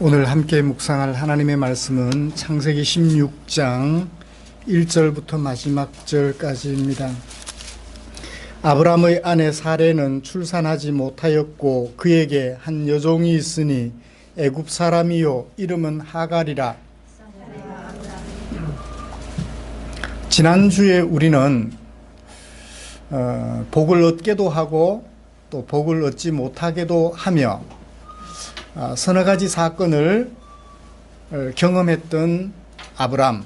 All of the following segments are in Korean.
오늘 함께 묵상할 하나님의 말씀은 창세기 16장 1절부터 마지막 절까지입니다. 아브라함의 아내 사레는 출산하지 못하였고 그에게 한 여종이 있으니 애굽 사람이요 이름은 하갈이라. 지난주에 우리는 복을 얻게도 하고 또 복을 얻지 못하게도 하며 서너 가지 사건을 경험했던 아브람,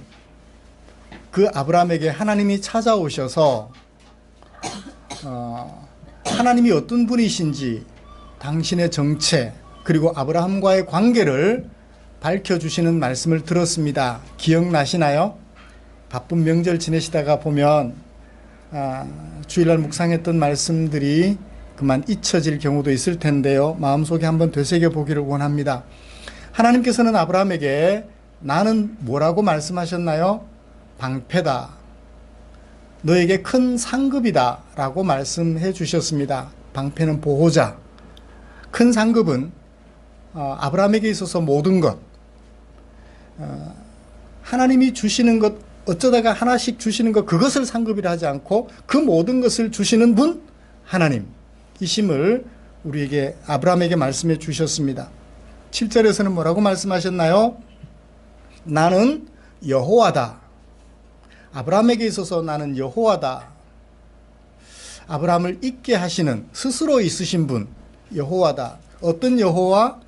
그 아브람에게 하나님이 찾아오셔서 하나님이 어떤 분이신지 당신의 정체 그리고 아브라함과의 관계를 밝혀주시는 말씀을 들었습니다. 기억나시나요? 바쁜 명절 지내시다가 보면 주일날 묵상했던 말씀들이 그만 잊혀질 경우도 있을 텐데요. 마음속에 한번 되새겨 보기를 원합니다. 하나님께서는 아브라함에게 나는 뭐라고 말씀하셨나요? 방패다. 너에게 큰 상급이다 라고 말씀해 주셨습니다. 방패는 보호자. 큰 상급은 아브라함에게 있어서 모든 것, 하나님이 주시는 것, 어쩌다가 하나씩 주시는 것, 그것을 상급이라 하지 않고 그 모든 것을 주시는 분 하나님 이심을 우리에게 아브라함에게 말씀해 주셨습니다. 7절에서는 뭐라고 말씀하셨나요? 나는 여호와다. 아브라함에게 있어서 나는 여호와다. 아브라함을 있게 하시는 스스로 있으신 분 여호와다. 어떤 여호와?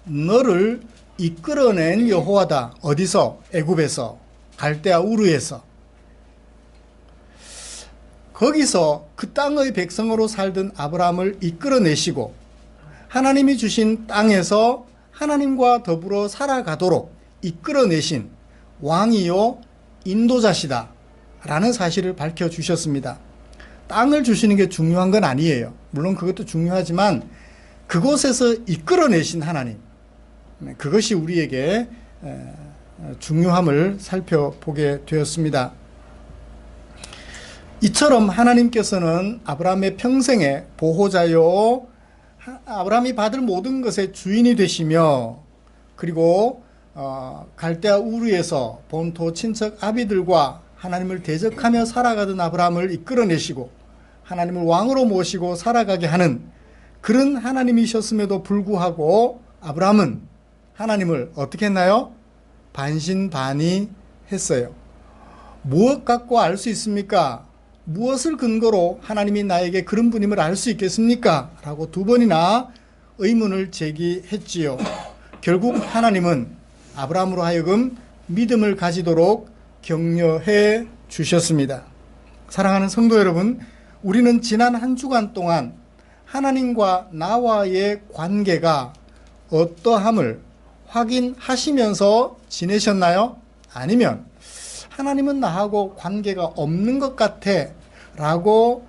너를 이끌어낸 여호와다. 어디서? 애굽에서, 갈대아 우르에서. 거기서 그 땅의 백성으로 살던 아브라함을 이끌어내시고 하나님이 주신 땅에서 하나님과 더불어 살아가도록 이끌어내신 왕이요 인도자시다 라는 사실을 밝혀주셨습니다. 땅을 주시는 게 중요한 건 아니에요. 물론 그것도 중요하지만 그곳에서 이끌어내신 하나님, 그것이 우리에게 중요함을 살펴보게 되었습니다. 이처럼 하나님께서는 아브라함의 평생의 보호자요, 아브라함이 받을 모든 것의 주인이 되시며, 그리고 갈대아 우르에서 본토 친척 아비들과 하나님을 대적하며 살아가던 아브라함을 이끌어내시고 하나님을 왕으로 모시고 살아가게 하는 그런 하나님이셨음에도 불구하고 아브라함은 하나님을 어떻게 했나요? 반신반의했어요. 무엇 갖고 알 수 있습니까? 무엇을 근거로 하나님이 나에게 그런 분임을 알 수 있겠습니까? 라고 두 번이나 의문을 제기했지요. 결국 하나님은 아브라함으로 하여금 믿음을 가지도록 격려해 주셨습니다. 사랑하는 성도 여러분, 우리는 지난 한 주간 동안 하나님과 나와의 관계가 어떠함을 확인하시면서 지내셨나요? 아니면 하나님은 나하고 관계가 없는 것 같아 라고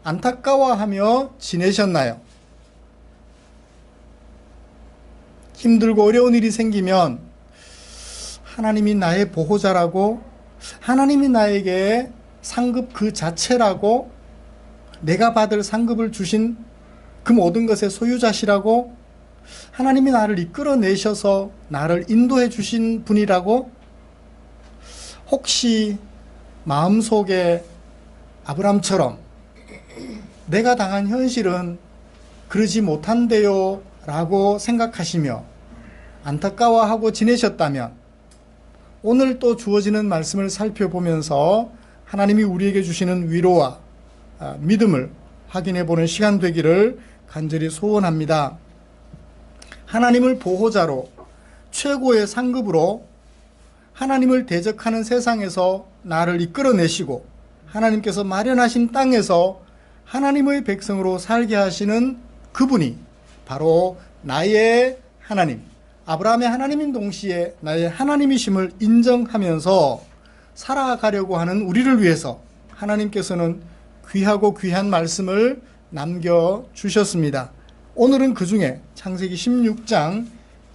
안타까워하며 지내셨나요? 힘들고 어려운 일이 생기면 하나님이 나의 보호자라고, 하나님이 나에게 상급 그 자체라고, 내가 받을 상급을 주신 그 모든 것의 소유자시라고, 하나님이 나를 이끌어내셔서 나를 인도해 주신 분이라고, 혹시 마음속에 아브람처럼 내가 당한 현실은 그러지 못한대요 라고 생각하시며 안타까워하고 지내셨다면 오늘 또 주어지는 말씀을 살펴보면서 하나님이 우리에게 주시는 위로와 믿음을 확인해 보는 시간 되기를 간절히 소원합니다. 하나님을 보호자로 최고의 상급으로 하나님을 대적하는 세상에서 나를 이끌어내시고 하나님께서 마련하신 땅에서 하나님의 백성으로 살게 하시는 그분이 바로 나의 하나님, 아브라함의 하나님인 동시에 나의 하나님이심을 인정하면서 살아가려고 하는 우리를 위해서 하나님께서는 귀하고 귀한 말씀을 남겨주셨습니다. 오늘은 그 중에 창세기 16장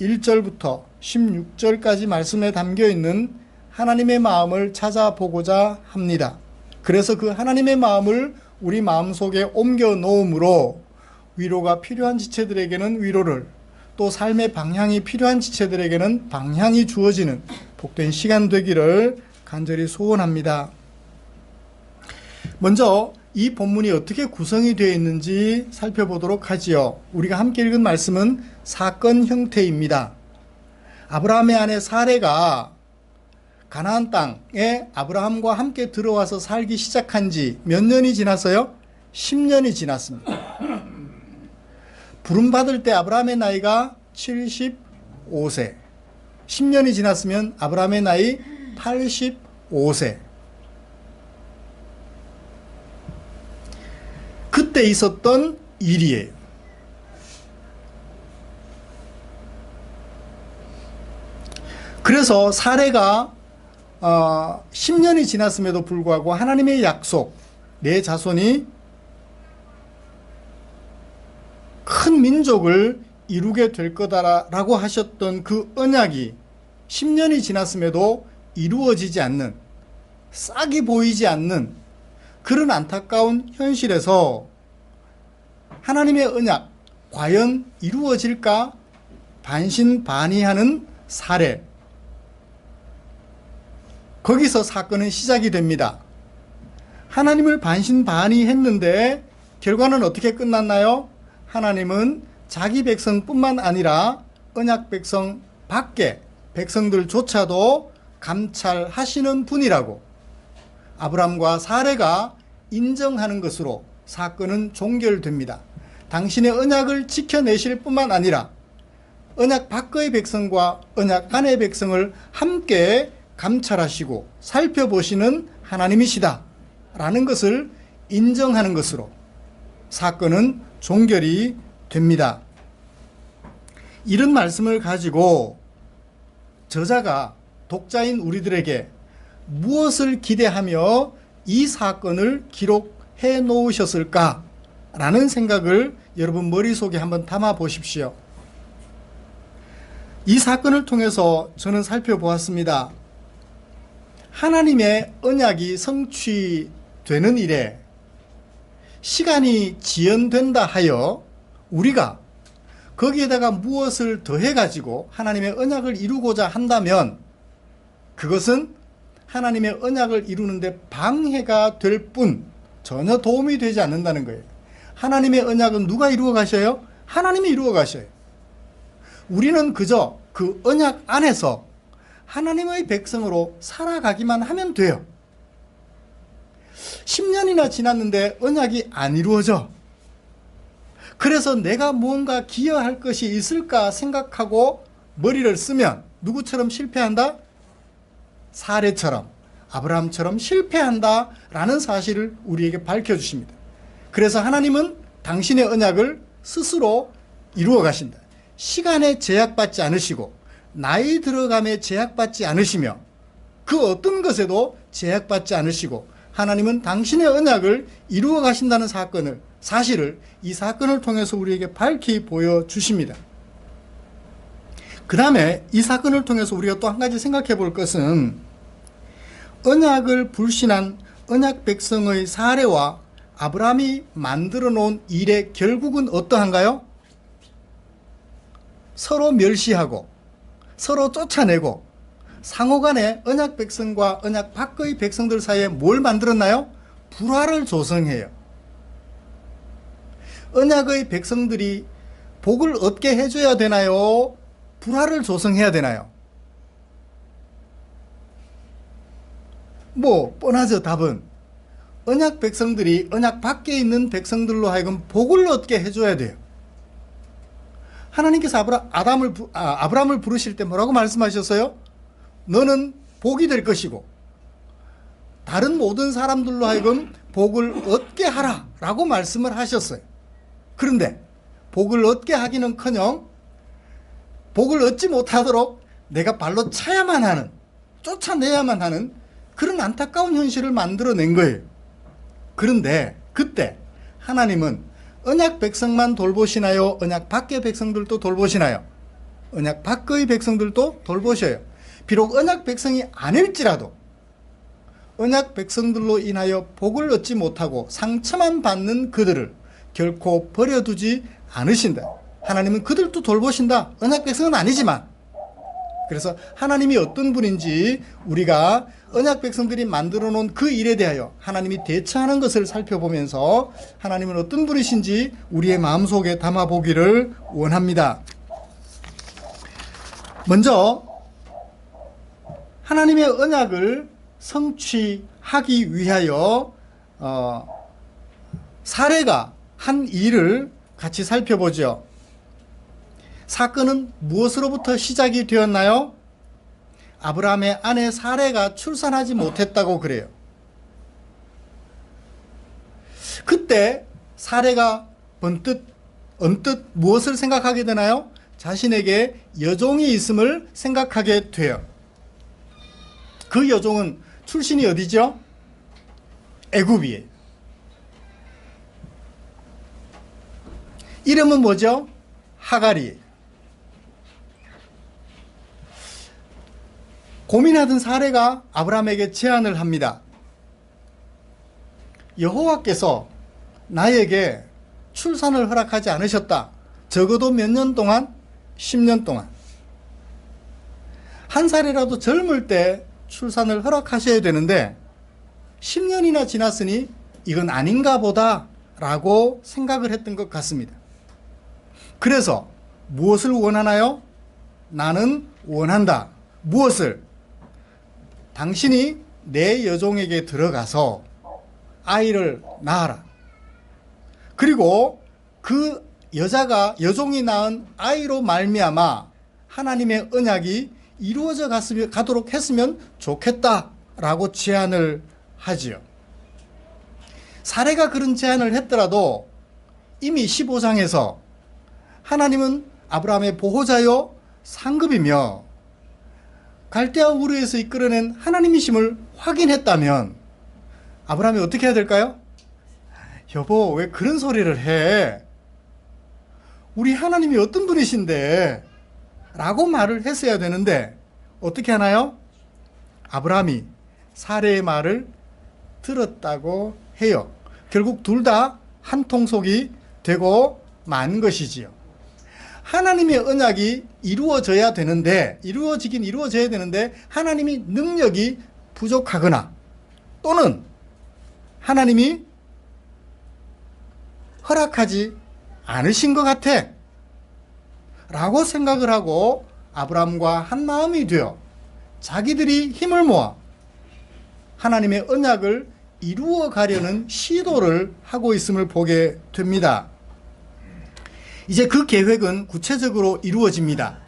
1절부터 16절까지 말씀에 담겨있는 하나님의 마음을 찾아보고자 합니다. 그래서 그 하나님의 마음을 우리 마음속에 옮겨 놓음으로 위로가 필요한 지체들에게는 위로를, 또 삶의 방향이 필요한 지체들에게는 방향이 주어지는 복된 시간 되기를 간절히 소원합니다. 먼저 이 본문이 어떻게 구성이 되어 있는지 살펴보도록 하지요. 우리가 함께 읽은 말씀은 사건 형태입니다. 아브라함의 아내 사레가 가나안 땅에 아브라함과 함께 들어와서 살기 시작한 지 몇 년이 지났어요? 10년이 지났습니다. 부름받을 때 아브라함의 나이가 75세. 10년이 지났으면 아브라함의 나이 85세. 그때 있었던 일이에요. 그래서 사레가 10년이 지났음에도 불구하고 하나님의 약속, 내 자손이 큰 민족을 이루게 될 거다라고 하셨던 그 언약이 10년이 지났음에도 이루어지지 않는, 싹이 보이지 않는 그런 안타까운 현실에서 하나님의 언약 과연 이루어질까 반신반의하는 사례, 거기서 사건은 시작이 됩니다. 하나님을 반신반의했는데 결과는 어떻게 끝났나요? 하나님은 자기 백성뿐만 아니라 언약 백성 밖에 백성들조차도 감찰하시는 분이라고 아브람과 사레가 인정하는 것으로 사건은 종결됩니다. 당신의 언약을 지켜내실 뿐만 아니라 언약 밖의 백성과 언약 안의 백성을 함께 감찰하시고 살펴보시는 하나님이시다 라는 것을 인정하는 것으로 사건은 종결이 됩니다. 이런 말씀을 가지고 저자가 독자인 우리들에게 무엇을 기대하며 이 사건을 기록해 놓으셨을까 라는 생각을 여러분 머릿속에 한번 담아 보십시오. 이 사건을 통해서 저는 살펴보았습니다. 하나님의 언약이 성취되는 일에 시간이 지연된다 하여 우리가 거기에다가 무엇을 더해가지고 하나님의 언약을 이루고자 한다면 그것은 하나님의 언약을 이루는데 방해가 될 뿐 전혀 도움이 되지 않는다는 거예요. 하나님의 언약은 누가 이루어 가셔요? 하나님이 이루어 가셔요. 우리는 그저 그 언약 안에서 하나님의 백성으로 살아가기만 하면 돼요. 10년이나 지났는데 언약이 안 이루어져. 그래서 내가 무언가 기여할 것이 있을까 생각하고 머리를 쓰면 누구처럼 실패한다? 사레처럼, 아브라함처럼 실패한다 라는 사실을 우리에게 밝혀주십니다. 그래서 하나님은 당신의 언약을 스스로 이루어 가신다. 시간에 제약받지 않으시고 나이 들어감에 제약받지 않으시며 그 어떤 것에도 제약받지 않으시고 하나님은 당신의 언약을 이루어 가신다는 사실을 이 사건을 통해서 우리에게 밝히 보여주십니다. 그 다음에 이 사건을 통해서 우리가 또 한 가지 생각해 볼 것은 언약을 불신한 언약 백성의 사례와 아브라함이 만들어 놓은 일의 결국은 어떠한가요? 서로 멸시하고 서로 쫓아내고 상호간에 언약 백성과 언약 밖의 백성들 사이에 뭘 만들었나요? 불화를 조성해요. 언약의 백성들이 복을 얻게 해줘야 되나요? 불화를 조성해야 되나요? 뻔하죠. 답은 언약 백성들이 언약 밖에 있는 백성들로 하여금 복을 얻게 해줘야 돼요. 하나님께서 아브라함을 부르실 때 뭐라고 말씀하셨어요? 너는 복이 될 것이고 다른 모든 사람들로 하여금 복을 얻게 하라 라고 말씀을 하셨어요. 그런데 복을 얻게 하기는커녕 복을 얻지 못하도록 내가 발로 차야만 하는, 쫓아내야만 하는 그런 안타까운 현실을 만들어낸 거예요. 그런데 그때 하나님은 언약 백성만 돌보시나요? 언약 밖의 백성들도 돌보시나요? 언약 밖의 백성들도 돌보셔요. 비록 언약 백성이 아닐지라도 언약 백성들로 인하여 복을 얻지 못하고 상처만 받는 그들을 결코 버려두지 않으신다. 하나님은 그들도 돌보신다. 언약 백성은 아니지만. 그래서 하나님이 어떤 분인지 우리가 언약 백성들이 만들어 놓은 그 일에 대하여 하나님이 대처하는 것을 살펴보면서 하나님은 어떤 분이신지 우리의 마음속에 담아보기를 원합니다. 먼저 하나님의 언약을 성취하기 위하여 사례가 한 일을 같이 살펴보죠. 사건은 무엇으로부터 시작이 되었나요? 아브라함의 아내 사레가 출산하지 못했다고 그래요. 그때 사레가 언뜻 무엇을 생각하게 되나요? 자신에게 여종이 있음을 생각하게 돼요. 그 여종은 출신이 어디죠? 애굽이에요. 이름은 뭐죠? 하갈이에요. 고민하던 사레가 아브라함에게 제안을 합니다. 여호와께서 나에게 출산을 허락하지 않으셨다. 적어도 몇 년 동안? 10년 동안. 한 살이라도 젊을 때 출산을 허락하셔야 되는데 10년이나 지났으니 이건 아닌가 보다 라고 생각을 했던 것 같습니다. 그래서 무엇을 원하나요? 나는 원한다. 무엇을? 당신이 내 여종에게 들어가서 아이를 낳아라. 그리고 그 여종이 낳은 아이로 말미암아 하나님의 언약이 이루어져 가도록 했으면 좋겠다라고 제안을 하지요. 사례가 그런 제안을 했더라도 이미 15장에서 하나님은 아브라함의 보호자요 상급이며 갈대아 우르에서 이끌어낸 하나님이심을 확인했다면 아브라함이 어떻게 해야 될까요? 여보, 왜 그런 소리를 해? 우리 하나님이 어떤 분이신데? 라고 말을 했어야 되는데 어떻게 하나요? 아브라함이 사레의 말을 들었다고 해요. 결국 둘 다 한 통속이 되고 만 것이지요. 하나님의 언약이 이루어져야 되는데 이루어져야 되는데 하나님이 능력이 부족하거나 또는 하나님이 허락하지 않으신 것 같아 라고 생각을 하고 아브라함과 한 마음이 되어 자기들이 힘을 모아 하나님의 언약을 이루어 가려는 시도를 하고 있음을 보게 됩니다. 이제 그 계획은 구체적으로 이루어집니다.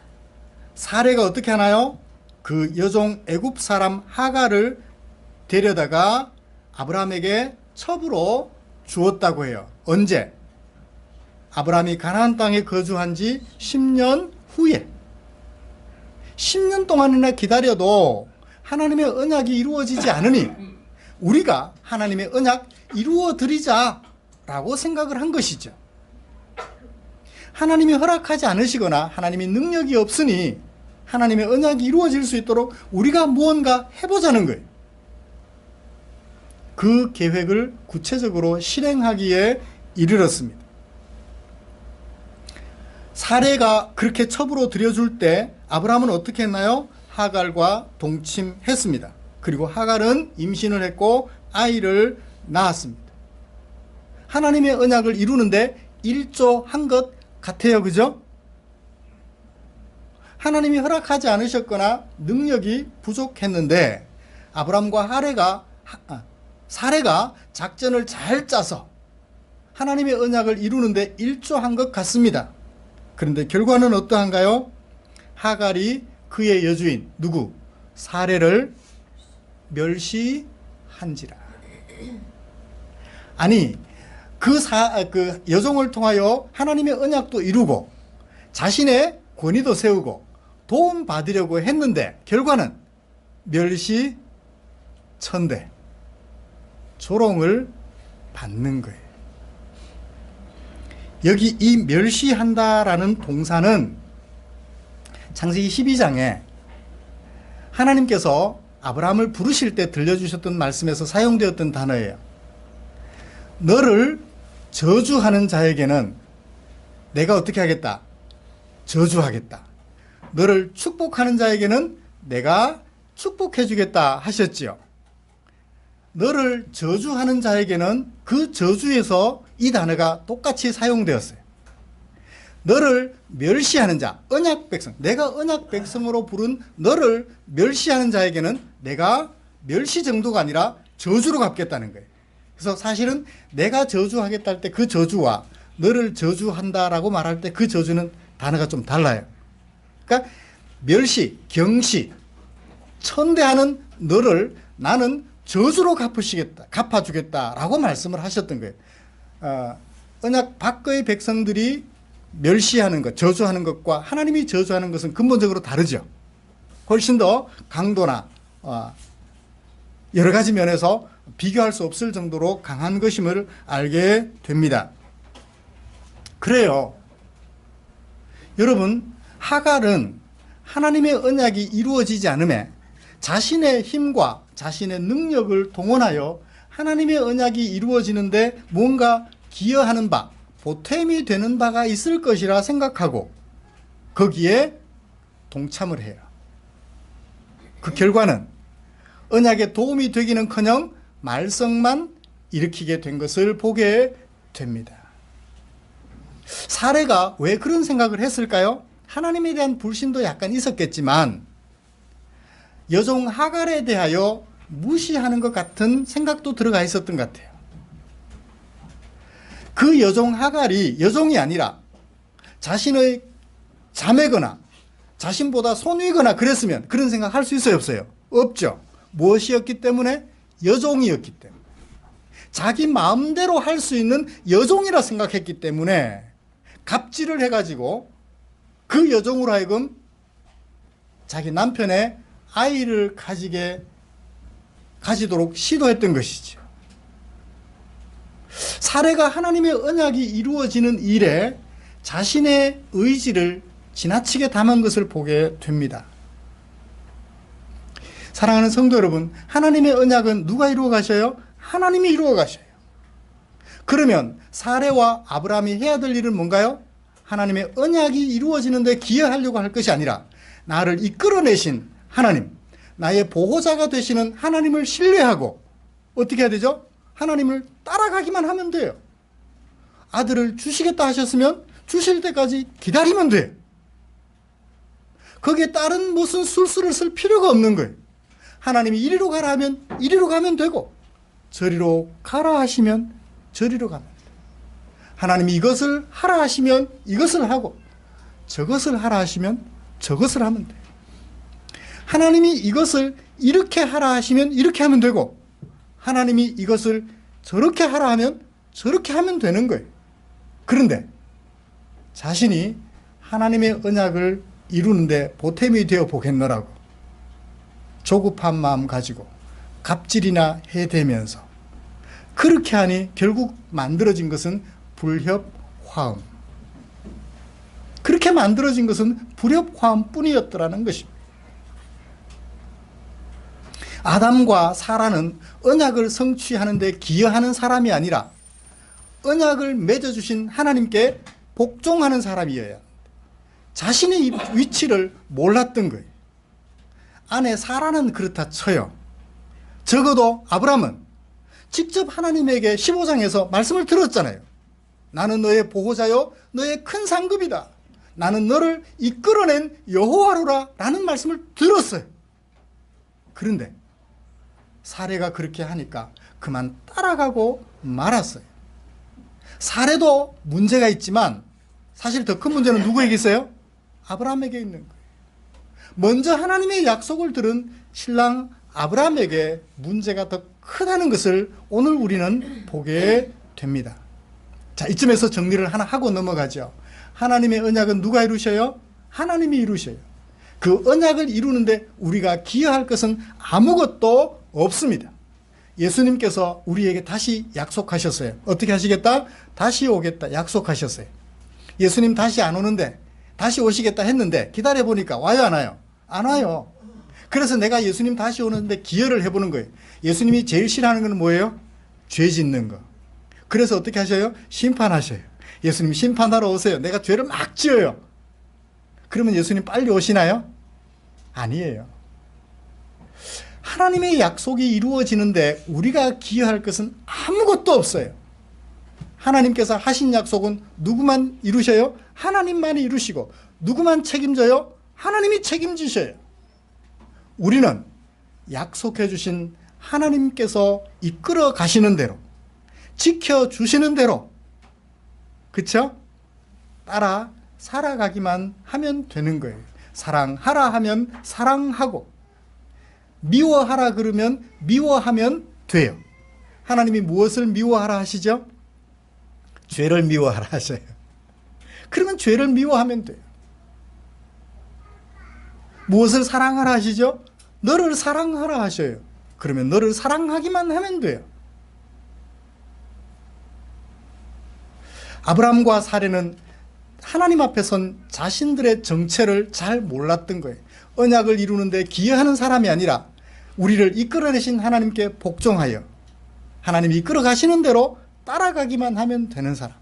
사례가 어떻게 하나요? 그 여종 애굽 사람 하갈을 데려다가 아브라함에게 첩으로 주었다고 해요. 언제? 아브라함이 가나안 땅에 거주한 지 10년 후에 10년 동안이나 기다려도 하나님의 언약이 이루어지지 않으니 우리가 하나님의 언약 이루어 드리자라고 생각을 한 것이죠. 하나님이 허락하지 않으시거나 하나님이 능력이 없으니 하나님의 언약이 이루어질 수 있도록 우리가 무언가 해보자는 거예요. 그 계획을 구체적으로 실행하기에 이르렀습니다. 사례가 그렇게 첩으로 들여줄 때 아브라함은 어떻게 했나요? 하갈과 동침했습니다. 그리고 하갈은 임신을 했고 아이를 낳았습니다. 하나님의 언약을 이루는데 일조한 것 같아요. 그죠? 하나님이 허락하지 않으셨거나 능력이 부족했는데 아브라함과 사례가 작전을 잘 짜서 하나님의 언약을 이루는데 일조한 것 같습니다. 그런데 결과는 어떠한가요? 하갈이 그의 여주인 누구? 사례를 멸시한지라. 아니 그 여종을 통하여 하나님의 언약도 이루고 자신의 권위도 세우고 도움 받으려고 했는데 결과는 멸시천대 조롱을 받는 거예요. 여기 이 멸시한다라는 동사는 창세기 12장에 하나님께서 아브라함을 부르실 때 들려주셨던 말씀에서 사용되었던 단어예요. 너를 저주하는 자에게는 내가 어떻게 하겠다? 저주하겠다. 너를 축복하는 자에게는 내가 축복해 주겠다 하셨지요. 너를 저주하는 자에게는 그 저주에서 이 단어가 똑같이 사용되었어요. 너를 멸시하는 자, 언약 백성, 내가 언약 백성으로 부른 너를 멸시하는 자에게는 내가 멸시 정도가 아니라 저주로 갚겠다는 거예요. 그래서 사실은 내가 저주하겠다 할 때 그 저주와 너를 저주한다라고 말할 때 그 저주는 단어가 좀 달라요. 그러니까 멸시, 경시, 천대하는 너를 나는 저주로 갚아주겠다라고 말씀을 하셨던 거예요. 언약 밖의 백성들이 멸시하는 것, 저주하는 것과 하나님이 저주하는 것은 근본적으로 다르죠. 훨씬 더 강도나 여러 가지 면에서 비교할 수 없을 정도로 강한 것임을 알게 됩니다. 그래요. 여러분, 하갈은 하나님의 언약이 이루어지지 않음에 자신의 힘과 자신의 능력을 동원하여 하나님의 언약이 이루어지는데 뭔가 기여하는 바, 보탬이 되는 바가 있을 것이라 생각하고 거기에 동참을 해요. 그 결과는 언약에 도움이 되기는커녕 말썽만 일으키게 된 것을 보게 됩니다. 사례가 왜 그런 생각을 했을까요? 하나님에 대한 불신도 약간 있었겠지만 여종 하갈에 대하여 무시하는 것 같은 생각도 들어가 있었던 것 같아요. 그 여종 하갈이 여종이 아니라 자신의 자매거나 자신보다 손위거나 그랬으면 그런 생각 할 수 있어요, 없어요? 없죠. 무엇이었기 때문에? 여종이었기 때문에. 자기 마음대로 할 수 있는 여종이라 생각했기 때문에 갑질을 해가지고 그 여종으로 하여금 자기 남편의 아이를 가지도록 시도했던 것이죠. 사례가 하나님의 언약이 이루어지는 일에 자신의 의지를 지나치게 담은 것을 보게 됩니다. 사랑하는 성도 여러분, 하나님의 언약은 누가 이루어 가셔요? 하나님이 이루어 가셔요. 그러면 사례와 아브라함이 해야 될 일은 뭔가요? 하나님의 언약이 이루어지는 데 기여하려고 할 것이 아니라 나를 이끌어내신 하나님, 나의 보호자가 되시는 하나님을 신뢰하고 어떻게 해야 되죠? 하나님을 따라가기만 하면 돼요. 아들을 주시겠다 하셨으면 주실 때까지 기다리면 돼요. 거기에 다른 무슨 술수를 쓸 필요가 없는 거예요. 하나님이 이리로 가라 하면 이리로 가면 되고 저리로 가라 하시면 저리로 가면 돼요. 하나님이 이것을 하라 하시면 이것을 하고 저것을 하라 하시면 저것을 하면 돼요. 하나님이 이것을 이렇게 하라 하시면 이렇게 하면 되고 하나님이 이것을 저렇게 하라 하면 저렇게 하면 되는 거예요. 그런데 자신이 하나님의 언약을 이루는데 보탬이 되어 보겠노라고 조급한 마음 가지고 갑질이나 해대면서 그렇게 하니 결국 만들어진 것은 불협화음. 그렇게 만들어진 것은 불협화음 뿐이었더라는 것입니다. 아담과 사라는 언약을 성취하는 데 기여하는 사람이 아니라 언약을 맺어주신 하나님께 복종하는 사람이어야 합니다. 자신의 위치를 몰랐던 거예요. 아내 사라는 그렇다 쳐요. 적어도 아브라함은 직접 하나님에게 15장에서 말씀을 들었잖아요. 나는 너의 보호자요 너의 큰 상급이다. 나는 너를 이끌어낸 여호와로라 라는 말씀을 들었어요. 그런데 사례가 그렇게 하니까 그만 따라가고 말았어요. 사례도 문제가 있지만 사실 더 큰 문제는 누구에게 있어요? 아브라함에게 있는 거예요. 먼저 하나님의 약속을 들은 신랑 아브라함에게 문제가 더 크다는 것을 오늘 우리는 보게 됩니다. 자, 이쯤에서 정리를 하나 하고 넘어가죠. 하나님의 언약은 누가 이루셔요? 하나님이 이루셔요. 그 언약을 이루는데 우리가 기여할 것은 아무것도 없습니다. 예수님께서 우리에게 다시 약속하셨어요. 어떻게 하시겠다? 다시 오겠다 약속하셨어요. 예수님 다시 안 오는데 다시 오시겠다 했는데 기다려보니까 와요 안 와요? 안 와요. 그래서 내가 예수님 다시 오는데 기여를 해보는 거예요. 예수님이 제일 싫어하는 건 뭐예요? 죄 짓는 거. 그래서 어떻게 하셔요? 심판하셔요. 예수님 심판하러 오세요. 내가 죄를 막 지어요. 그러면 예수님 빨리 오시나요? 아니에요. 하나님의 약속이 이루어지는데 우리가 기여할 것은 아무것도 없어요. 하나님께서 하신 약속은 누구만 이루셔요? 하나님만이 이루시고, 누구만 책임져요? 하나님이 책임지셔요. 우리는 약속해 주신 하나님께서 이끌어 가시는 대로, 지켜주시는 대로, 그쵸? 따라 살아가기만 하면 되는 거예요. 사랑하라 하면 사랑하고, 미워하라 그러면 미워하면 돼요. 하나님이 무엇을 미워하라 하시죠? 죄를 미워하라 하셔요. 그러면 죄를 미워하면 돼요. 무엇을 사랑하라 하시죠? 너를 사랑하라 하셔요. 그러면 너를 사랑하기만 하면 돼요. 아브라함과 사례는 하나님 앞에 선 자신들의 정체를 잘 몰랐던 거예요. 언약을 이루는데 기여하는 사람이 아니라 우리를 이끌어내신 하나님께 복종하여 하나님이 이끌어 가시는 대로 따라가기만 하면 되는 사람.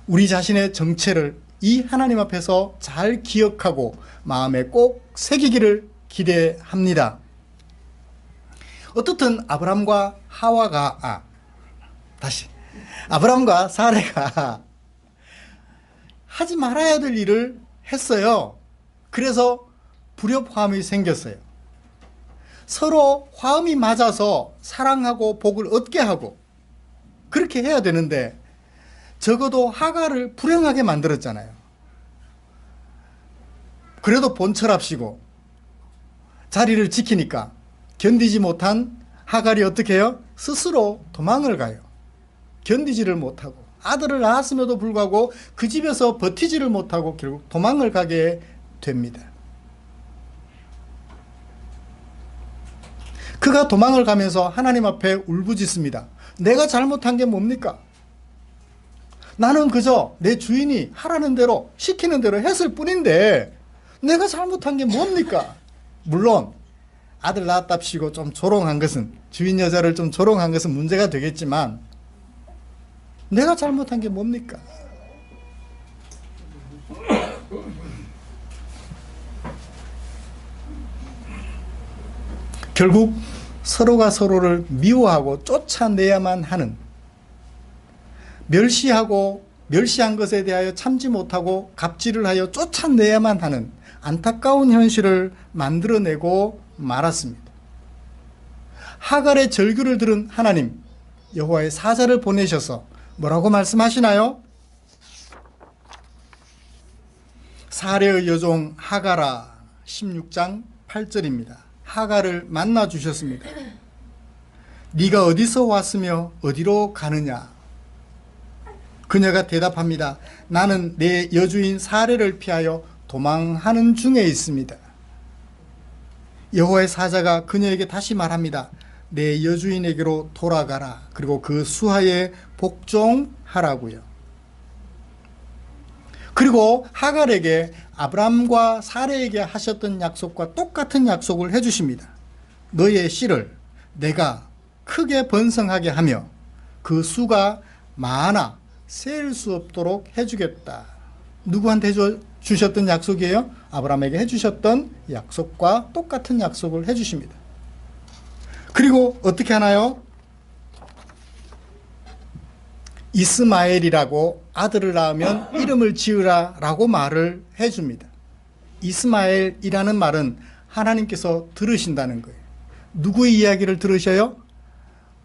우리 자신의 정체를 이 하나님 앞에서 잘 기억하고 마음에 꼭 새기기를 기대합니다. 어떻든 아브라함과 아브라함과 사레가 하지 말아야 될 일을 했어요. 그래서 불협화음이 생겼어요. 서로 화음이 맞아서 사랑하고 복을 얻게 하고 그렇게 해야 되는데 적어도 하갈을 불행하게 만들었잖아요. 그래도 본철합시고 자리를 지키니까 견디지 못한 하갈이 어떻게 해요? 스스로 도망을 가요. 견디지를 못하고 아들을 낳았음에도 불구하고 그 집에서 버티지를 못하고 결국 도망을 가게 됩니다. 그가 도망을 가면서 하나님 앞에 울부짖습니다. 내가 잘못한 게 뭡니까? 나는 그저 내 주인이 하라는 대로 시키는 대로 했을 뿐인데 내가 잘못한 게 뭡니까? 물론 아들 낳았답시고 좀 조롱한 것은, 주인 여자를 좀 조롱한 것은 문제가 되겠지만 내가 잘못한 게 뭡니까? 결국 서로가 서로를 미워하고 쫓아내야만 하는, 멸시한 것에 대하여 참지 못하고 갑질을 하여 쫓아내야만 하는 안타까운 현실을 만들어내고 말았습니다. 하갈의 절규를 들은 하나님, 여호와의 사자를 보내셔서 뭐라고 말씀하시나요? 사레의 여종 하갈아, 16장 8절입니다. 하갈을 만나 주셨습니다. 네가 어디서 왔으며 어디로 가느냐? 그녀가 대답합니다. 나는 내 여주인 사레를 피하여 도망하는 중에 있습니다. 여호와의 사자가 그녀에게 다시 말합니다. 내 여주인에게로 돌아가라. 그리고 그 수하에 복종하라고요. 그리고 하갈에게 아브람과 사레에게 하셨던 약속과 똑같은 약속을 해주십니다. 너의 씨를 내가 크게 번성하게 하며 그 수가 많아 셀 수 없도록 해주겠다. 누구한테 주셨던 약속이에요? 아브라함에게 해주셨던 약속과 똑같은 약속을 해주십니다. 그리고 어떻게 하나요? 이스마엘이라고 아들을 낳으면 이름을 지으라 라고 말을 해줍니다. 이스마엘이라는 말은 하나님께서 들으신다는 거예요. 누구의 이야기를 들으셔요?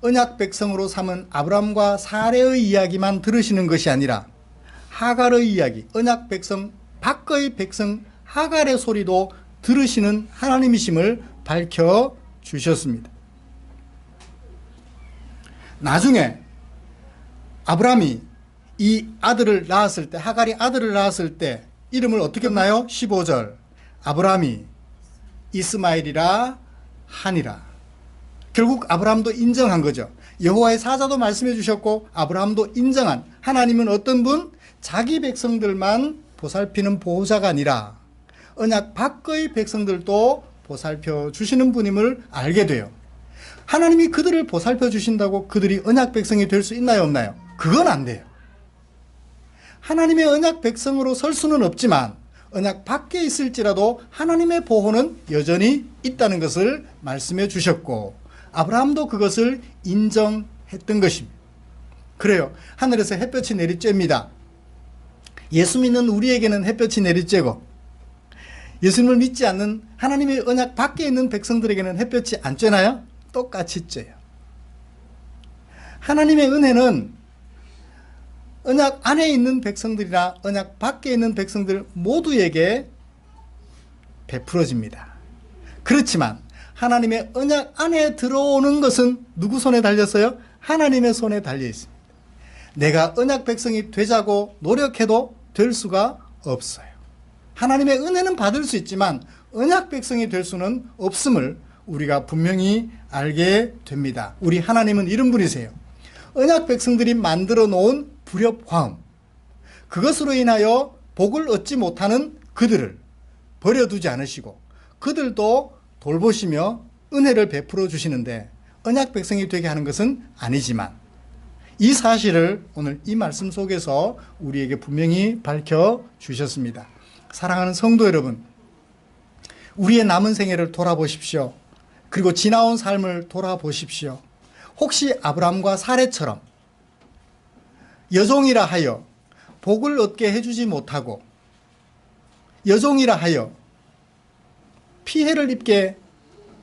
언약 백성으로 삼은 아브람과 사레의 이야기만 들으시는 것이 아니라 하갈의 이야기, 언약 백성 밖의 백성 하갈의 소리도 들으시는 하나님이심을 밝혀주셨습니다. 나중에 아브람이 이 아들을 낳았을 때, 하갈이 아들을 낳았을 때 이름을 어떻게 했나요? 15절 아브람이 이스마엘이라 하니라. 결국 아브라함도 인정한 거죠. 여호와의 사자도 말씀해 주셨고 아브라함도 인정한, 하나님은 어떤 분? 자기 백성들만 보살피는 보호자가 아니라 언약 밖의 백성들도 보살펴 주시는 분임을 알게 돼요. 하나님이 그들을 보살펴 주신다고 그들이 언약 백성이 될 수 있나요, 없나요? 그건 안 돼요. 하나님의 언약 백성으로 설 수는 없지만 언약 밖에 있을지라도 하나님의 보호는 여전히 있다는 것을 말씀해 주셨고, 아브라함도 그것을 인정했던 것입니다. 그래요. 하늘에서 햇볕이 내리쬐입니다. 예수 믿는 우리에게는 햇볕이 내리쬐고, 예수님을 믿지 않는 하나님의 언약 밖에 있는 백성들에게는 햇볕이 안 쬐나요? 똑같이 쬐요. 하나님의 은혜는 언약 안에 있는 백성들이나 언약 밖에 있는 백성들 모두에게 베풀어집니다. 그렇지만 하나님의 언약 안에 들어오는 것은 누구 손에 달렸어요? 하나님의 손에 달려 있습니다. 내가 언약 백성이 되자고 노력해도 될 수가 없어요. 하나님의 은혜는 받을 수 있지만 언약 백성이 될 수는 없음을 우리가 분명히 알게 됩니다. 우리 하나님은 이런 분이세요. 언약 백성들이 만들어 놓은 불협화음, 그것으로 인하여 복을 얻지 못하는 그들을 버려두지 않으시고 그들도 돌보시며 은혜를 베풀어 주시는데, 언약 백성이 되게 하는 것은 아니지만 이 사실을 오늘 이 말씀 속에서 우리에게 분명히 밝혀주셨습니다. 사랑하는 성도 여러분, 우리의 남은 생애를 돌아보십시오. 그리고 지나온 삶을 돌아보십시오. 혹시 아브라함과 사레처럼 여종이라 하여 복을 얻게 해주지 못하고 여종이라 하여 피해를 입게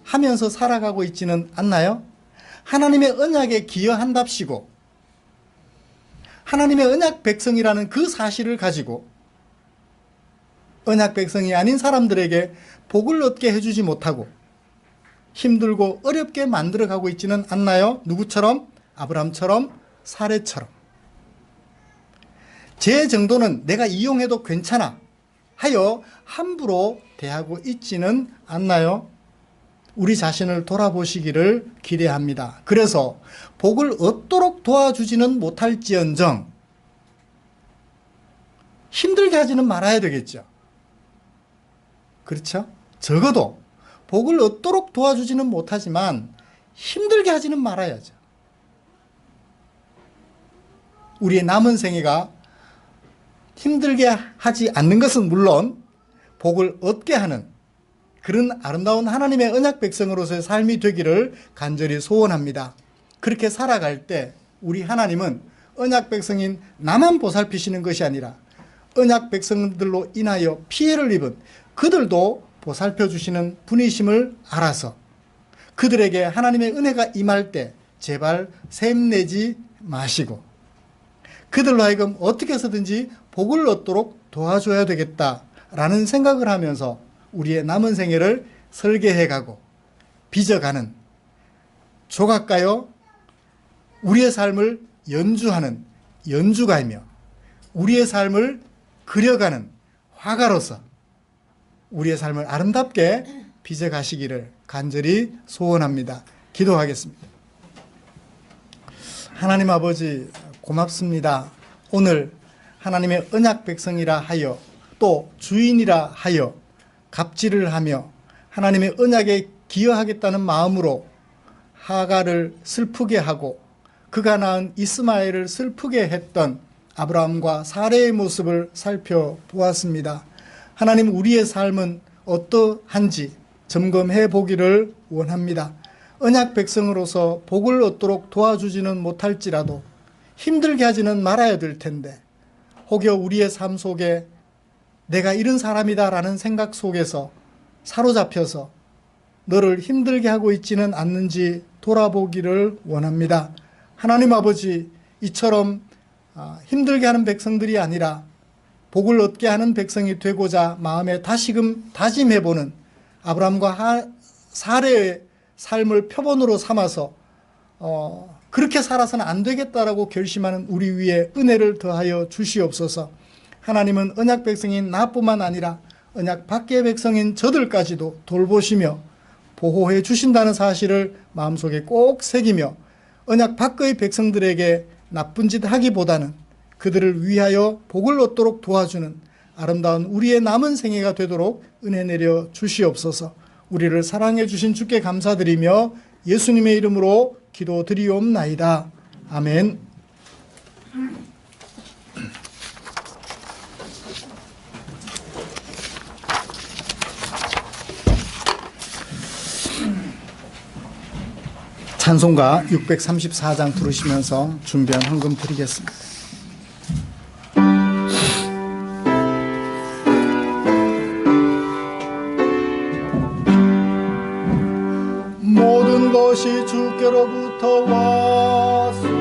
하면서 살아가고 있지는 않나요? 하나님의 언약에 기여한답시고 하나님의 언약 백성이라는 그 사실을 가지고 언약 백성이 아닌 사람들에게 복을 얻게 해주지 못하고 힘들고 어렵게 만들어가고 있지는 않나요? 누구처럼? 아브라함처럼, 사레처럼. 제 정도는 내가 이용해도 괜찮아 하여 함부로 대하고 있지는 않나요? 우리 자신을 돌아보시기를 기대합니다. 그래서 복을 얻도록 도와주지는 못할지언정 힘들게 하지는 말아야 되겠죠. 그렇죠? 적어도 복을 얻도록 도와주지는 못하지만 힘들게 하지는 말아야죠. 우리의 남은 생애가 힘들게 하지 않는 것은 물론 복을 얻게 하는 그런 아름다운 하나님의 언약 백성으로서의 삶이 되기를 간절히 소원합니다. 그렇게 살아갈 때 우리 하나님은 언약 백성인 나만 보살피시는 것이 아니라 언약 백성들로 인하여 피해를 입은 그들도 보살펴 주시는 분이심을 알아서 그들에게 하나님의 은혜가 임할 때 제발 샘내지 마시고 그들로 하여금 어떻게 해서든지 복을 얻도록 도와줘야 되겠다라는 생각을 하면서 우리의 남은 생애를 설계해가고 빚어가는 조각가요, 우리의 삶을 연주하는 연주가이며 우리의 삶을 그려가는 화가로서 우리의 삶을 아름답게 빚어가시기를 간절히 소원합니다. 기도하겠습니다. 하나님 아버지 고맙습니다. 오늘 하나님의 언약 백성이라 하여 또 주인이라 하여 갑질을 하며 하나님의 언약에 기여하겠다는 마음으로 하가를 슬프게 하고 그가 낳은 이스마엘을 슬프게 했던 아브라함과 사레의 모습을 살펴보았습니다. 하나님, 우리의 삶은 어떠한지 점검해 보기를 원합니다. 언약 백성으로서 복을 얻도록 도와주지는 못할지라도 힘들게 하지는 말아야 될 텐데 혹여 우리의 삶 속에 내가 이런 사람이다라는 생각 속에서 사로잡혀서 너를 힘들게 하고 있지는 않는지 돌아보기를 원합니다. 하나님 아버지, 이처럼 힘들게 하는 백성들이 아니라 복을 얻게 하는 백성이 되고자 마음에 다시금 다짐해보는 아브라함과 사레의 삶을 표본으로 삼아서 그렇게 살아서는 안 되겠다라고 결심하는 우리 위에 은혜를 더하여 주시옵소서. 하나님은 언약 백성인 나뿐만 아니라 언약 밖의 백성인 저들까지도 돌보시며 보호해 주신다는 사실을 마음속에 꼭 새기며 언약 밖의 백성들에게 나쁜 짓 하기보다는 그들을 위하여 복을 얻도록 도와주는 아름다운 우리의 남은 생애가 되도록 은혜 내려 주시옵소서. 우리를 사랑해 주신 주께 감사드리며 예수님의 이름으로 기도드리옵나이다. 아멘. 찬송가 634장 부르시면서 준비한 헌금 드리겠습니다. 모든 것이 주께로부터 왔소.